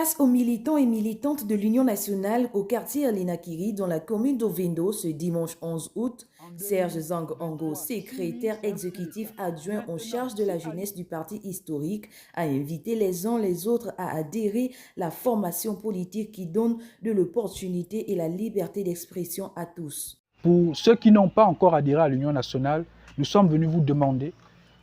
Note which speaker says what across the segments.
Speaker 1: Face aux militants et militantes de l'Union nationale au quartier Alinakiri dans la commune d'Ovendo ce dimanche 11 août, Serge Zang Ongo, secrétaire exécutif adjoint en charge de la jeunesse du parti historique, a invité les uns les autres à adhérer à la formation politique qui donne de l'opportunité et la liberté d'expression à tous.
Speaker 2: Pour ceux qui n'ont pas encore adhéré à l'Union nationale, nous sommes venus vous demander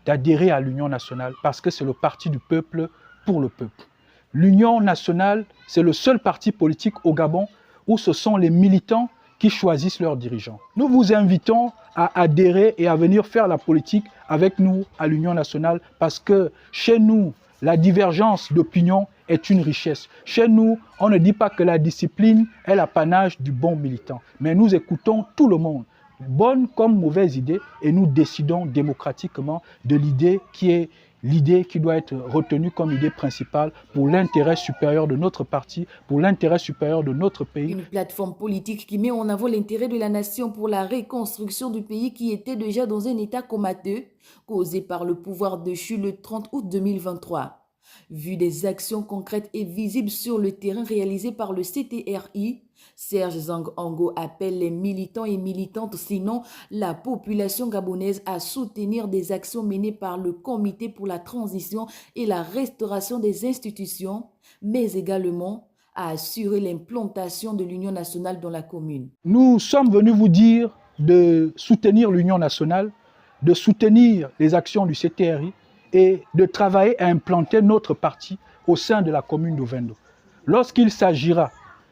Speaker 2: d'adhérer à l'Union nationale parce que c'est le parti du peuple pour le peuple. L'Union nationale, c'est le seul parti politique au Gabon où ce sont les militants qui choisissent leurs dirigeants. Nous vous invitons à adhérer et à venir faire la politique avec nous à l'Union nationale parce que chez nous, la divergence d'opinion est une richesse. Chez nous, on ne dit pas que la discipline est l'apanage du bon militant, mais nous écoutons tout le monde, bonne comme mauvaise idée, et nous décidons démocratiquement de l'idée qui est l'idée qui doit être retenue comme idée principale pour l'intérêt supérieur de notre parti, pour l'intérêt supérieur de notre pays.
Speaker 1: Une plateforme politique qui met en avant l'intérêt de la nation pour la reconstruction du pays qui était déjà dans un état comateux, causé par le pouvoir déchu le 30 août 2023. Vu des actions concrètes et visibles sur le terrain réalisées par le CTRI, Serge Zang Ongo appelle les militants et militantes, sinon la population gabonaise, à soutenir des actions menées par le Comité pour la transition et la restauration des institutions, mais également à assurer l'implantation de l'Union nationale dans la commune.
Speaker 2: Nous sommes venus vous dire de soutenir l'Union nationale, de soutenir les actions du CTRI et de travailler à implanter notre parti au sein de la commune d'Ovendo. Lorsqu'il s'agira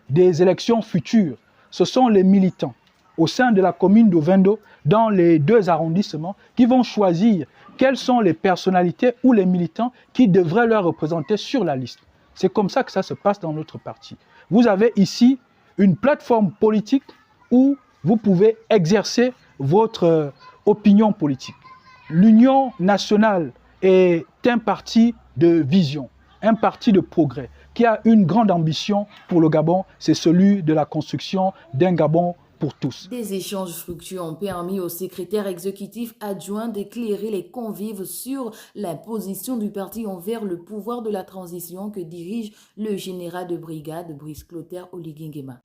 Speaker 2: des élections futures, ce sont les militants au sein de la commune d'Ovendo, dans les 2 arrondissements, qui vont choisir quelles sont les personnalités ou les militants qui devraient leur représenter sur la liste. C'est comme ça que ça se passe dans notre parti. Vous avez ici une plateforme politique où vous pouvez exercer votre opinion politique. L'Union nationale est un parti de vision, un parti de progrès, qui a une grande ambition pour le Gabon, c'est celui de la construction d'un Gabon pour tous.
Speaker 1: Des échanges fructueux ont permis au secrétaire exécutif adjoint d'éclairer les convives sur la position du parti envers le pouvoir de la transition que dirige le général de brigade Brice Clotaire Oligingema.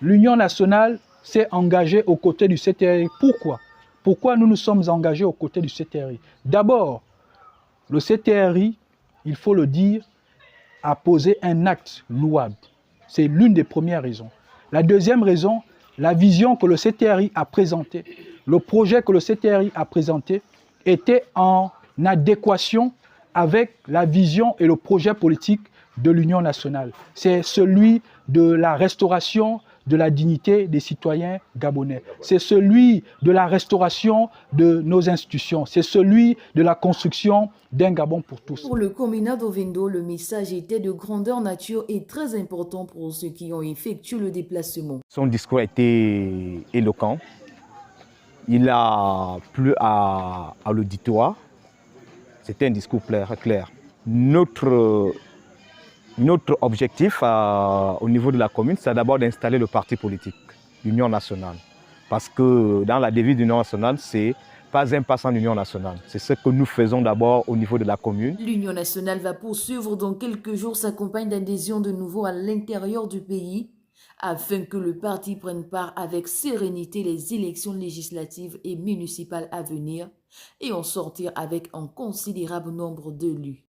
Speaker 2: L'Union nationale s'est engagée aux côtés du CTRI. Pourquoi? Pourquoi nous nous sommes engagés aux côtés du CTRI? D'abord, le CTRI, il faut le dire, a posé un acte louable. C'est l'une des premières raisons. La deuxième raison, la vision que le CTRI a présentée, le projet que le CTRI a présenté était en adéquation avec la vision et le projet politique de l'Union nationale. C'est celui de la restauration de la dignité des citoyens gabonais. C'est celui de la restauration de nos institutions. C'est celui de la construction d'un Gabon pour tous.
Speaker 1: Pour le communat d'Ovendo, le message était de grandeur nature et très important pour ceux qui ont effectué le déplacement.
Speaker 3: Son discours a été éloquent. Il a plu à l'auditoire. C'était un discours clair. Notre objectif au niveau de la commune, c'est d'abord d'installer le parti politique, l'Union nationale. Parce que dans la devise de l'Union nationale, c'est pas un pas sans l'Union nationale. C'est ce que nous faisons d'abord au niveau de la commune.
Speaker 1: L'Union nationale va poursuivre dans quelques jours sa campagne d'adhésion de nouveau à l'intérieur du pays afin que le parti prenne part avec sérénité les élections législatives et municipales à venir et en sortir avec un considérable nombre d'élus.